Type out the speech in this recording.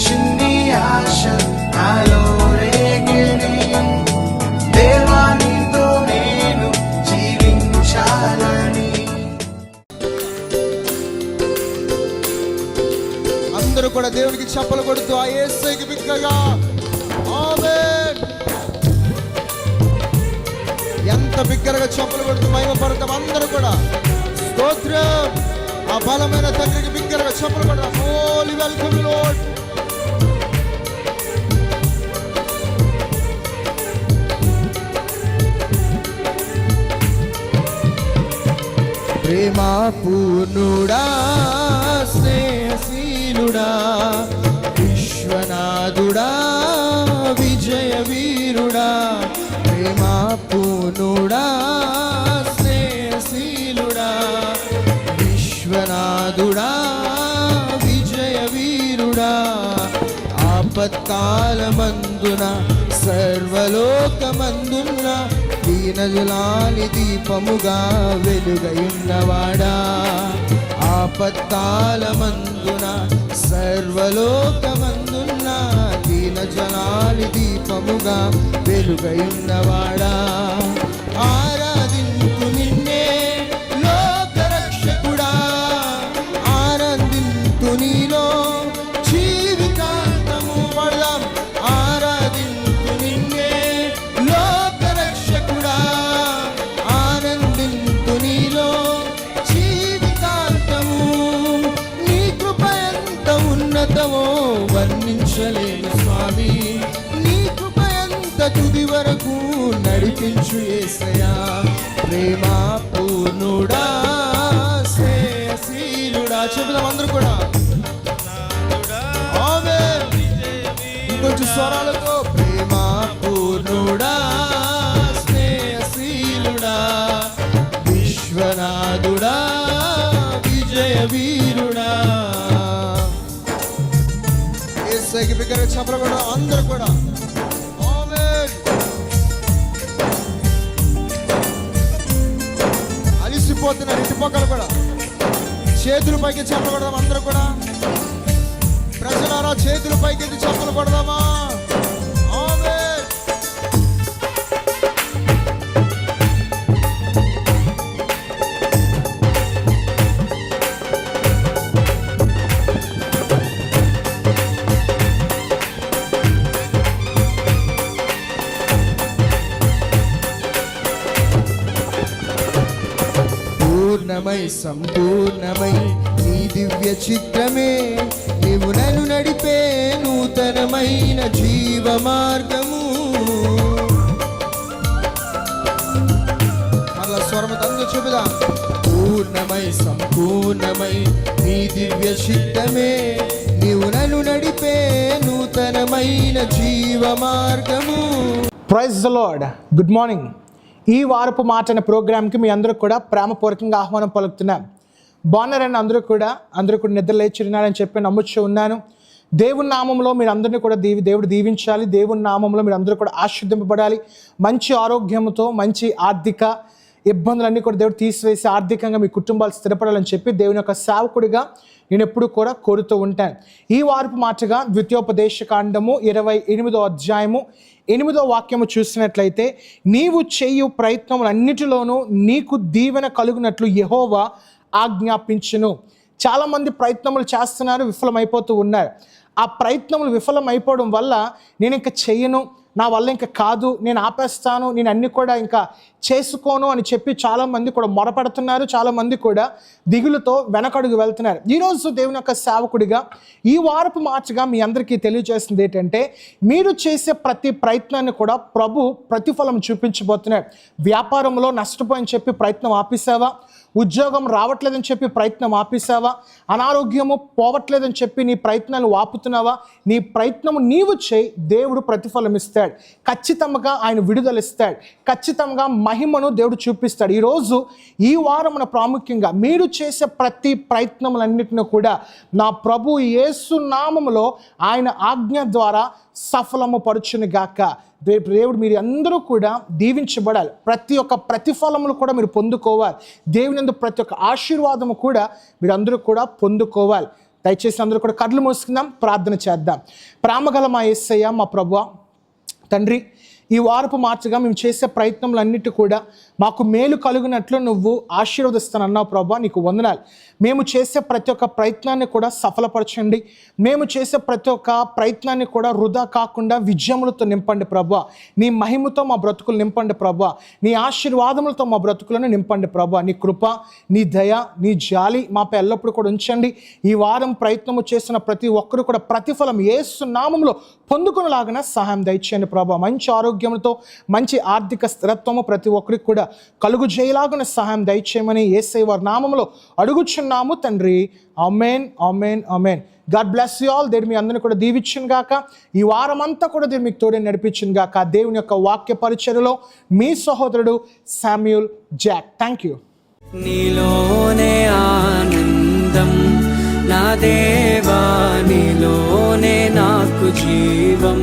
చిన్ని ఆశ నాలో రేగిని, దేవా నీతో నేను జీవించాలని. అందరూ కూడా దేవునికి చప్పలు కొడుతూ ఆ యేసుకి బిగ్గరగా ఆమేన్. ఎంత బిగ్గరగా చప్పలు కొడుతూ మహిమ పడతాం అందరూ కూడా. స్తోత్రం. ఆ బలమైన తండ్రికి బిగ్గరగా చప్పలు కొడతాం. Holy welcome Lord. ప్రేమ పూర్ణుడా, స్నేహశీలుడా, విశ్వనాథుడా, విజయ వీరుడా. ప్రేమ పూర్ణుడా, స్నేహశీలుడా, విశ్వనాథుడా, విజయ వీరుడా. ఆపత్కాలమందున సర్వలోకమందున్న దీనజులాని దీపముగా వెలుగయున్నవాడా. ఆపత్కాలమందున సర్వలోకమందున్న దీనజలాని దీపముగా వెలుగయున్నవాడా. ఆరాధింతు నిన్నే లోకరక్షకుడా, ఆనందింతు నీలో జీవితాంతము. పడదాం. ఆరాధింతు నిన్నే లోకరక్షకుడా, ఆనందింతు నీలో జీవితాంతము. నీ కృప ఎంత ఉన్నతమో వర్ణించలేను స్వామి, నీ కృప ఎంత తుది వరకు నడిపించు యేసయ్యా. ప్రేమ పూర్ణుడా, శ్రేయశీలుడా. చెబుదాం అందరూ కూడా ఆమేన్. ఇంకొంచెం స్వరాలతో. ప్రేమ పూర్ణుడా, స్నేహశీలుడా, విశ్వనాథుడా, విజయ వీరుడా. యేసుకి బిగ్గరగా చప్పలు కొడదాం అందరూ కూడా. ఆమేన్. అలిసిపోతున్నారు ఇటు పక్కలు కూడా. చేతుల పైకి చప్పలు కొడదాం అందరూ కూడా. ప్రజలారా చేతుల పైకి చప్పలు కొడదామా? ఆమేన్. పూర్ణమై సంపూర్ణమై నీ దివ్య చిత్రమే, నీవు నన్ను నడిపే నూతనమైన జీవ మార్గము. అలా స్వరముతో చెబుదాం. పూర్ణమై సంపూర్ణమై నీ దివ్య చిత్తమే, నీవు నన్ను నడిపే నూతనమైన జీవ మార్గము. Praise the Lord. Good morning. ఈ వారపు మాట అనే ప్రోగ్రామ్కి మీ అందరూ కూడా ప్రేమపూర్వకంగా ఆహ్వానం పలుకుతున్నాం. బాగున్నారని అందరూ కూడా నిద్ర లేచిన్నారని చెప్పి నమ్ముచ్చు ఉన్నాను. దేవుని నామంలో మీరు అందరినీ కూడా దేవుడు దీవించాలి. దేవుని నామంలో మీరు అందరూ కూడా ఆశీర్వదింపబడాలి. మంచి ఆరోగ్యంతో, మంచి ఆర్థిక ఇబ్బందులన్నీ కూడా దేవుడు తీసివేసి ఆర్థికంగా మీ కుటుంబాలు స్థిరపడాలని చెప్పి దేవుని యొక్క సేవకుడిగా నేను ఎప్పుడు కూడా కోరుతూ ఉంటాను. ఈ వారపు మాటగా ద్వితీయోపదేశకాండము 28వ అధ్యాయము 8వ వాక్యము చూసినట్లయితే, నీవు చేయు ప్రయత్నములన్నిటిలోనూ నీకు దీవెన కలుగునట్లు యెహోవా ఆజ్ఞాపించును. చాలామంది ప్రయత్నములు చేస్తున్నారు, విఫలమైపోతూ ఉన్నారు. ఆ ప్రయత్నములు విఫలమైపోవడం వల్ల నేను ఇంకా చెయ్యను, నా వల్ల ఇంకా కాదు, నేను ఆపేస్తాను, నేను అన్ని కూడా ఇంకా చేసుకోను అని చెప్పి చాలామంది కూడా మొరపెడుతున్నారు. చాలామంది కూడా దిగులుతో వెనకడుగు వెళ్తున్నారు. ఈరోజు దేవుని యొక్క సేవకుడిగా ఈ వారపు మార్చిగా మీ అందరికీ తెలియజేస్తుంది ఏంటంటే, మీరు చేసే ప్రతి ప్రయత్నాన్ని కూడా ప్రభు ప్రతిఫలం చూపించబోతున్నాడు. వ్యాపారంలో నష్టపోయని చెప్పి ప్రయత్నం ఆపేసావా? ఉద్యోగం రావట్లేదని చెప్పి ప్రయత్నం ఆపేసావా? అనారోగ్యము పోవట్లేదని చెప్పి నీ ప్రయత్నాలు ఆపుతున్నావా? నీ ప్రయత్నము నీవు చేయి, దేవుడు ప్రతిఫలం ఇస్తాడు. ఖచ్చితంగా ఆయన విడుదలిస్తాడు. ఖచ్చితంగా మహిమను దేవుడు చూపిస్తాడు. ఈరోజు ఈ వారమున ప్రాముఖ్యంగా మీరు చేసే ప్రతి ప్రయత్నములన్నిటిని కూడా నా ప్రభు యేసు నామములో ఆయన ఆజ్ఞ ద్వారా సఫలము పరుచును గాక. దేవుడు మీరు అందరూ కూడా దీవించబడాలి. ప్రతి ఒక్క ప్రతిఫలములు కూడా మీరు పొందుకోవాలి. దేవుని యందు ప్రతి ఒక్క ఆశీర్వాదము కూడా మీరు అందరూ కూడా పొందుకోవాలి. దయచేసి అందరూ కూడా కళ్ళు మూసుకుందాం, ప్రార్థన చేద్దాం. ప్రేమగల మా యేసయ్య, మా ప్రభువా, తండ్రి, ఈ వారపు మార్చగా మేము చేసే ప్రయత్నములన్నిటి కూడా మాకు మేలు కలుగునట్లు నువ్వు ఆశీర్వదిస్తానన్నావు ప్రభా, నీకు వందనాలు. మేము చేసే ప్రతి ఒక్క ప్రయత్నాన్ని కూడా సఫలపరచండి. మేము చేసే ప్రతి ఒక్క ప్రయత్నాన్ని కూడా వృధా కాకుండా విజయములతో నింపండి ప్రభా. నీ మహిమతో మా బ్రతుకులు నింపండి ప్రభా. నీ ఆశీర్వాదములతో మా బ్రతుకులను నింపండి ప్రభా. నీ కృప, నీ దయ, నీ జాలి మాపై ఎల్లప్పుడూ కూడా ఉంచండి. ఈ వారం ప్రయత్నము చేసిన ప్రతి ఒక్కరు కూడా ప్రతిఫలం యేసు నామములో పొందుకునేలాగా సహాయం దయచేయండి ప్రభా. మంచి ఆరోగ్యంతో, మంచి ఆర్థిక స్థిరత్వము ప్రతి ఒక్కరికి కూడా కలుగు చేయలాగున సహాయం దయచేయమని యేసయ్య వారి నామములో అడుగుచున్నాము తండ్రి. Amen, amen, amen. God bless you all. దేవుడు మీ అందరిని కూడా దీవించును గాక. ఈ వారం అంతా కూడా దేవుడు మీకు తోడే నడిపించును గాక. దేవుని యొక్క వాక్య పరిచర్యలో మీ సహోదరుడు శామ్యూల్ జాక్. Thank you. నీలోనే ఆనందం నా దేవా, నీలోనే నాకు జీవం.